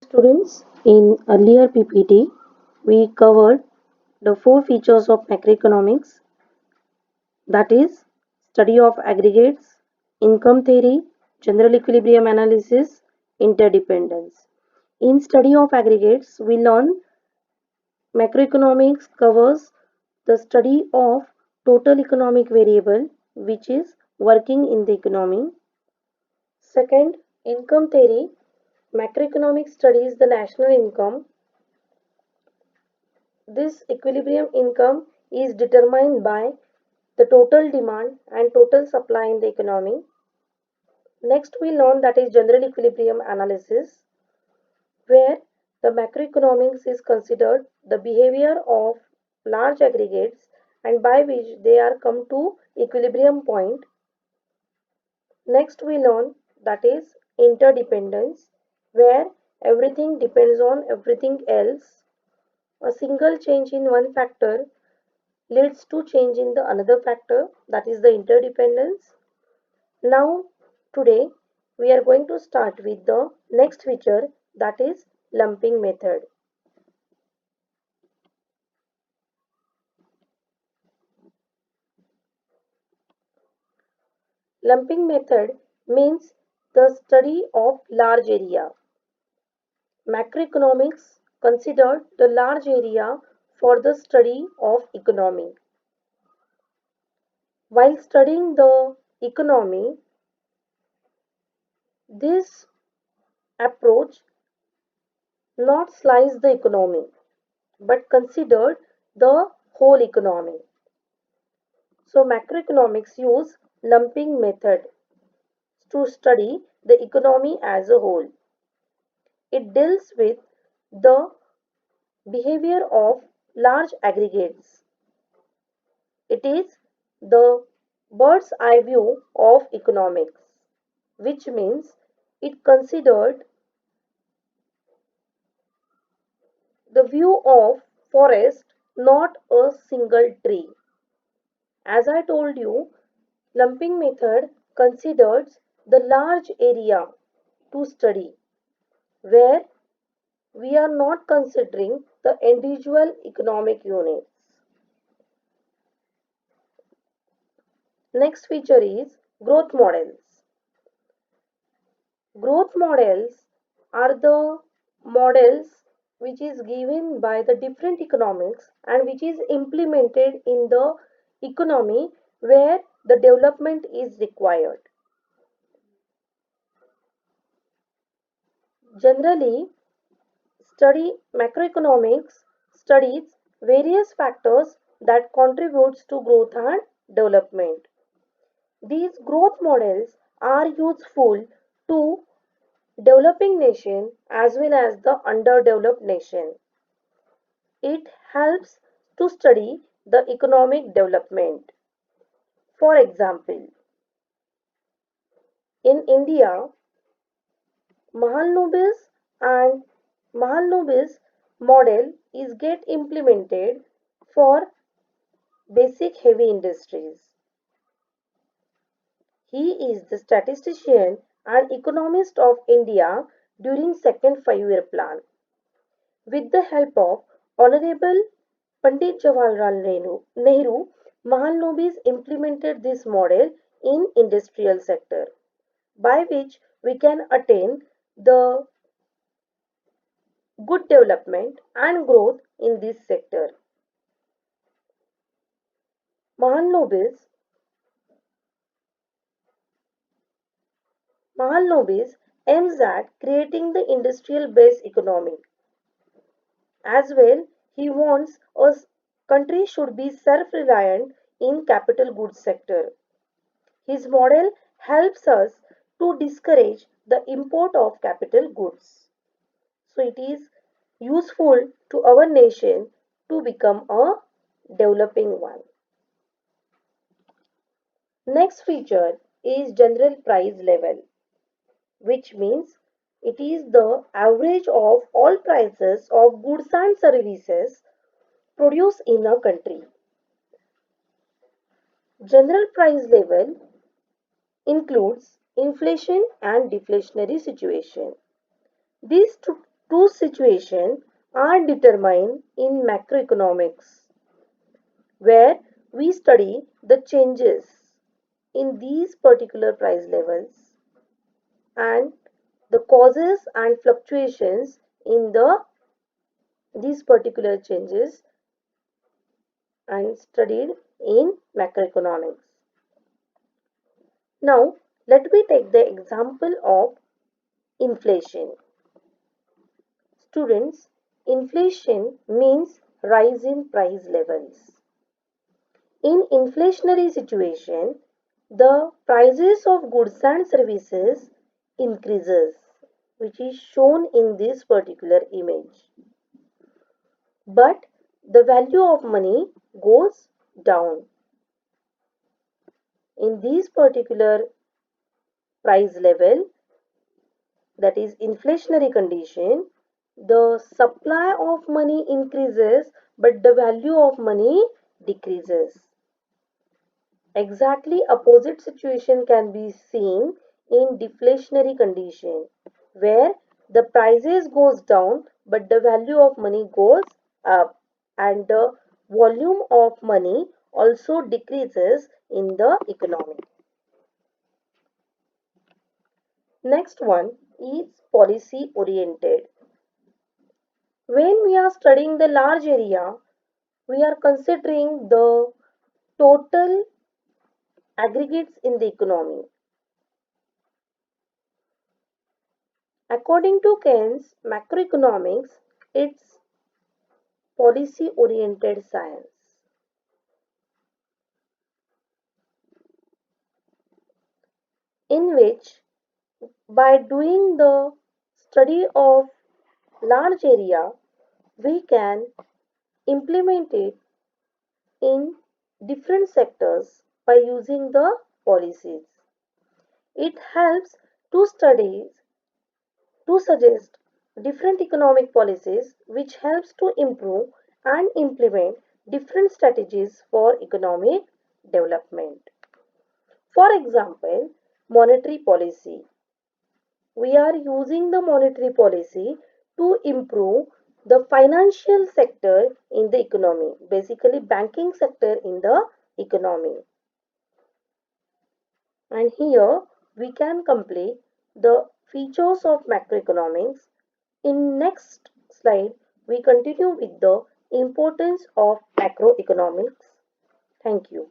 Students, in earlier PPT, we covered the four features of macroeconomics, that is, study of aggregates, income theory, general equilibrium analysis, interdependence. In study of aggregates, we learn macroeconomics covers the study of total economic variable which is working in the economy. Second, income theory. Macroeconomics studies the national income. This equilibrium income is determined by the total demand and total supply in the economy. Next, we learn that is general equilibrium analysis, where the macroeconomics is considered the behavior of large aggregates and by which they are come to equilibrium point. Next, we learn that is interdependence, where everything depends on everything else. A single change in one factor leads to change in the another factor, that is the interdependence. Now today we are going to start with the next feature, that is lumping method. Lumping method means the study of large area. Macroeconomics considered the large area for the study of economy. While studying the economy, this approach not slice the economy but considered the whole economy. So macroeconomics use lumping method to study the economy as a whole. It deals with the behavior of large aggregates. It is the bird's eye view of economics, which means it considered the view of forest, not a single tree. As I told you, lumping method considers the large area to study, where we are not considering the individual economic units. Next feature is growth models. Growth models are the models which is given by the different economics and which is implemented in the economy where the development is required. Generally, study macroeconomics studies various factors that contributes to growth and development. These growth models are useful to developing nation as well as the underdeveloped nation. It helps to study the economic development. For example, in India, Mahalanobis and Mahalanobis model is get implemented for basic heavy industries. He is the statistician and economist of India during second 5-year plan. With the help of Honorable Pandit Jawaharlal Nehru, Mahalanobis implemented this model in industrial sector, by which we can attain the good development and growth in this sector. Mahalanobis Mahalanobis aims at creating the industrial based economy. As well, he wants a country should be self-reliant in capital goods sector. His model helps us to discourage the import of capital goods. So it is useful to our nation to become a developing one. Next feature is general price level, which means it is the average of all prices of goods and services produced in a country. General price level includes inflation and deflationary situation. These two situations are determined in macroeconomics, where we study the changes in these particular price levels and the causes and fluctuations in these particular changes and studied in macroeconomics. Now, let me take the example of inflation. Students, inflation means rise in price levels. In inflationary situation, the prices of goods and services increases, which is shown in this particular image. But the value of money goes down. In this particular price level, that is inflationary condition, the supply of money increases but the value of money decreases. Exactly opposite situation can be seen in deflationary condition, where the prices goes down but the value of money goes up and the volume of money also decreases in the economy. Next one is policy oriented. When we are studying the large area, we are considering the total aggregates in the economy. According to Keynes, macroeconomics, it's policy oriented science in which by doing the study of large area, we can implement it in different sectors by using the policies. It helps to study to suggest different economic policies which helps to improve and implement different strategies for economic development. For example, monetary policy. We are using the monetary policy to improve the financial sector in the economy, basically banking sector in the economy. And here we can complete the features of macroeconomics. In next slide, we continue with the importance of macroeconomics. Thank you.